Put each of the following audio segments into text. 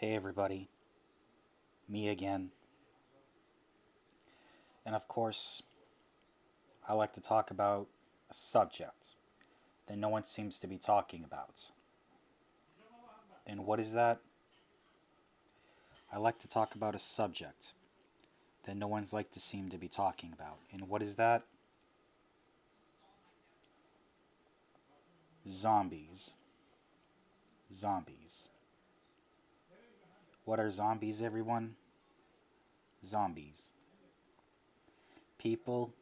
Hey everybody, me again. And of course, I like to talk about a subject that no one seems to be talking about. And what is that? I like to talk about a subject that no one's like to seem to be talking about. And what is that? Zombies. Zombies. What are zombies, everyone? Zombies. People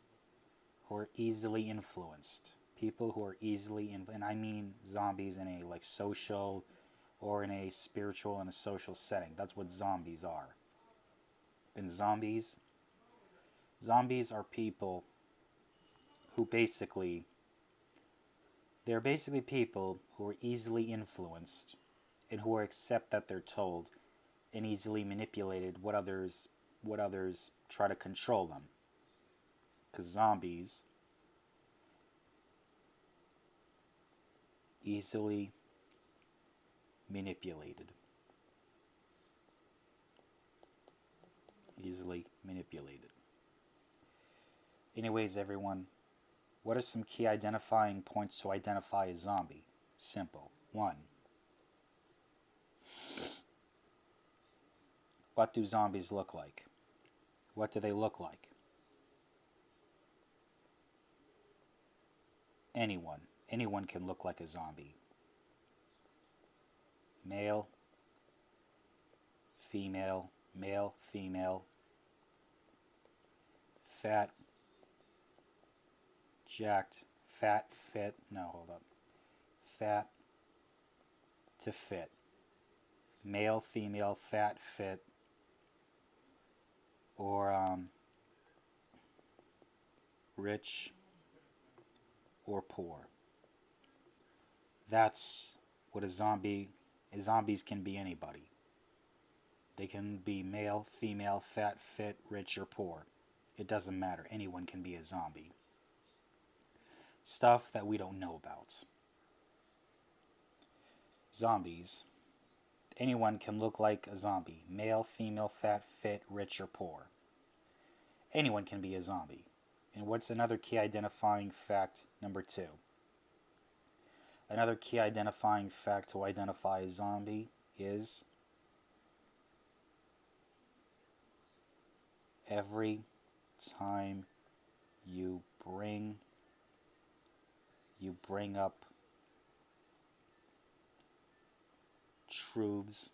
who are easily influenced. People who are and I mean zombies in a social or in a spiritual and a social setting. That's what zombies are. And zombies are people who they're basically people who are easily influenced and who are accept that they're told and easily manipulated what others try to control them. Cuz zombies easily manipulated. Easily manipulated. Anyways, everyone, what are some key identifying points to identify a zombie? Simple. 1. What do zombies look like? What do they look like? Anyone. Anyone can look like a zombie. Male, female, fat, jacked, fat, fit. No, hold up. Fat to fit. Male, female, fat, fit, or rich or poor. That's what a zombie. Zombies can be anybody. They can be male, female, fat, fit, rich, or poor. It doesn't matter. Anyone can be a zombie. Stuff that we don't know about. Zombies. Anyone can look like a zombie. Male, female, fat, fit, rich, or poor. Anyone can be a zombie. And what's another key identifying fact number 2? Another key identifying fact to identify a zombie is every time you bring up truths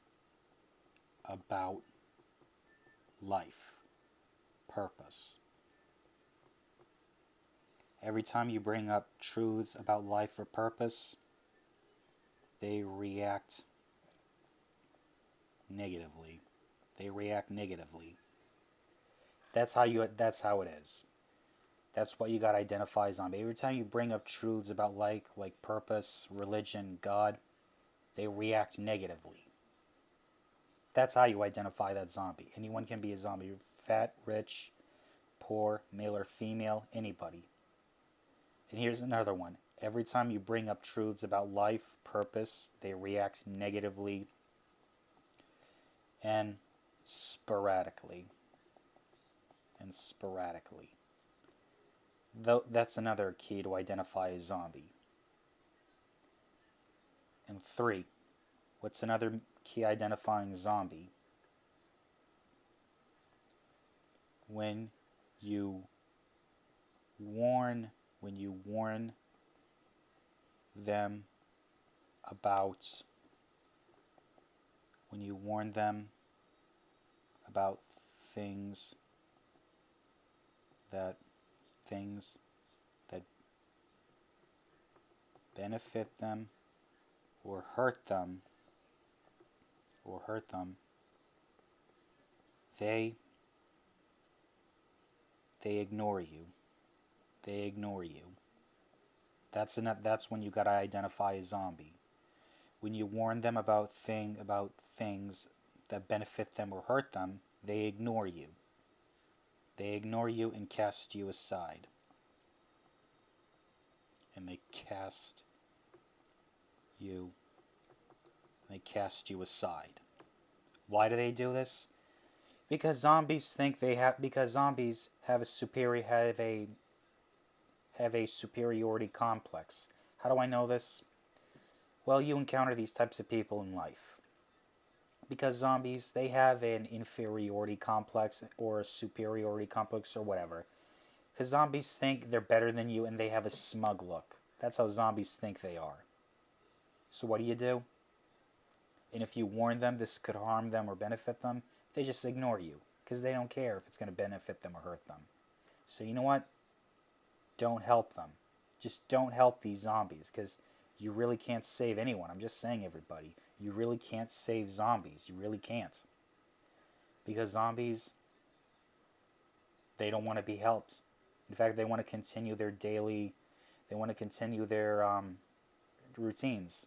about life, purpose. Every time you bring up truths about life or purpose, they react negatively. They react negatively. That's how it is. That's what you got to identify as zombie. Every time you bring up truths about like purpose, religion, God, they react negatively. That's how you identify that zombie. Anyone can be a zombie. Fat, rich, poor, male or female, anybody. And here's another one. Every time you bring up truths about life, purpose, they react negatively and sporadically. And sporadically. Though that's another key to identify a zombie. And 3. What's another key identifying zombie? When you warn them about things that that benefit them or hurt them they ignore you. They ignore you. That's when you gotta identify a zombie. When you warn them about things that benefit them or hurt them, they ignore you. They ignore you and cast you aside. And they cast you aside. Why do they do this? Because zombies have a superiority complex. How do I know this? Well, you encounter these types of people in life. Because zombies, they have an inferiority complex or a superiority complex or whatever. Because zombies think they're better than you and they have a smug look. That's how zombies think they are. So what do? And if you warn them this could harm them or benefit them, they just ignore you. Because they don't care if it's going to benefit them or hurt them. So you know what? Don't help them. Just don't help these zombies. Because you really can't save anyone. I'm just saying, everybody. You really can't save zombies. You really can't. Because zombies, they don't want to be helped. In fact, they want to continue their routines.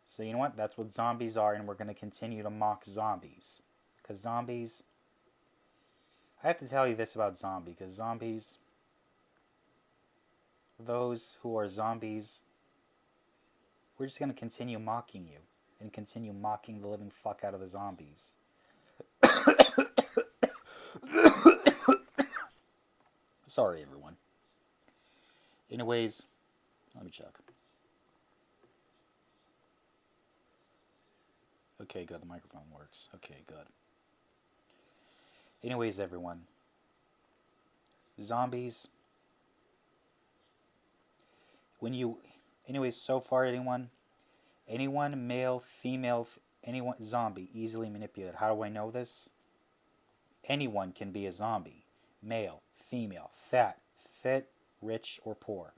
So you know what? That's what zombies are, and we're going to continue to mock zombies. Because zombies... I have to tell you this about zombies, because zombies... Those who are zombies, we're just going to continue mocking you, and continue mocking the living fuck out of the zombies. Sorry, everyone. Anyways, let me check. Okay, good. The microphone works. Okay, good. Anyways, everyone. Zombies. Anyways, so far, anyone, male, female, anyone, zombie, easily manipulated. How do I know this? Anyone can be a zombie. Male, female, fat, fit, rich, or poor.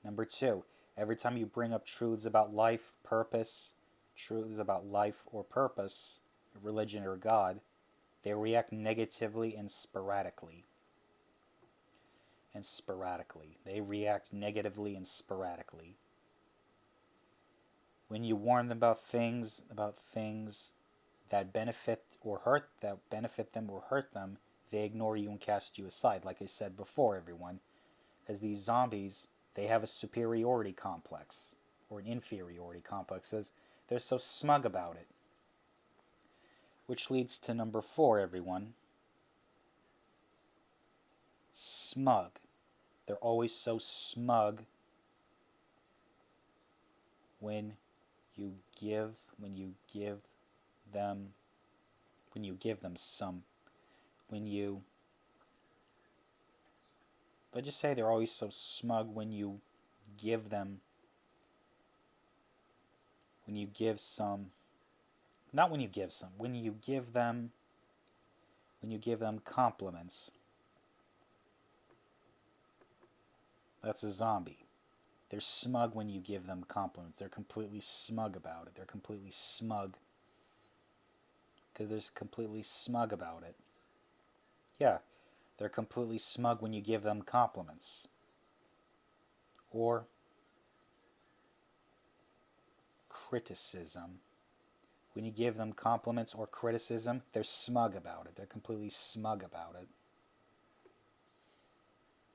Number 2, every time you bring up truths about life, purpose, religion, or God, they react negatively and sporadically. They react negatively and sporadically. When you warn them about things that benefit them or hurt them, they ignore you and cast you aside. Like I said before, everyone, because these zombies, they have a superiority complex or an inferiority complex. They're so smug about it. Which leads to number 4, everyone. Smug. They're always so smug when you give them some. Let's just say they're always so smug when you give them compliments. That's a zombie. They're smug when you give them compliments. They're completely smug about it. They're completely smug. Because they're completely smug about it. Yeah, they're completely smug when you give them compliments. Or criticism. When you give them compliments or criticism, they're smug about it. They're completely smug about it.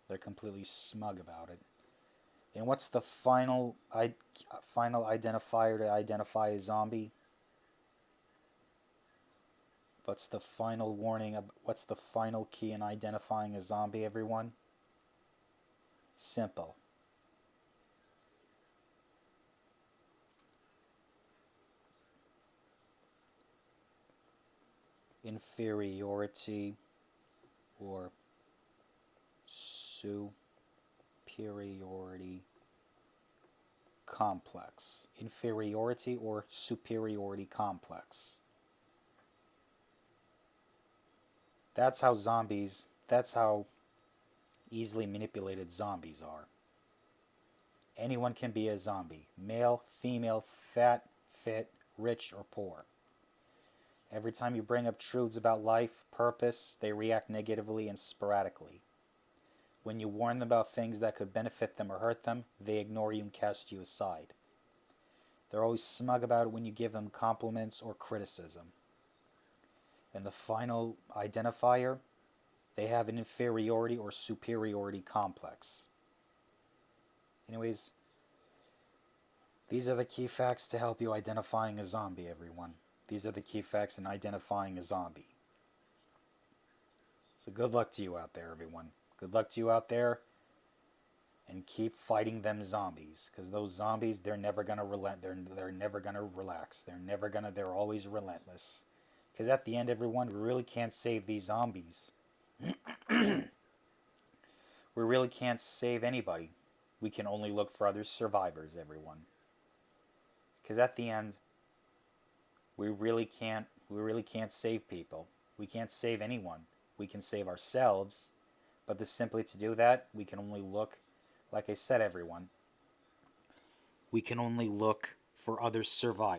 They're completely smug about it. And what's the final identifier to identify a zombie? What's the final warning? What's the final key in identifying a zombie, everyone? Simple. Inferiority or superiority complex. Inferiority or superiority complex. That's how easily manipulated zombies are. Anyone can be a zombie. Male, female, fat, fit, rich, or poor. Every time you bring up truths about life, purpose, they react negatively and sporadically. When you warn them about things that could benefit them or hurt them, they ignore you and cast you aside. They're always smug about it when you give them compliments or criticism. And the final identifier, they have an inferiority or superiority complex. Anyways, these are the key facts to help you identifying a zombie, everyone. These are the key facts in identifying a zombie. So good luck to you out there, everyone. Good luck to you out there, and keep fighting them zombies, because those zombies, they're never gonna relent. They're never gonna relax. They're always relentless. Because at the end, everyone, we really can't save these zombies. We really can't save anybody. We can only look for other survivors, everyone. Because at the end, we really can't save people. We can't save anyone. We can save ourselves, but simply to do that, we can only look, like I said, everyone, we can only look for other survivors.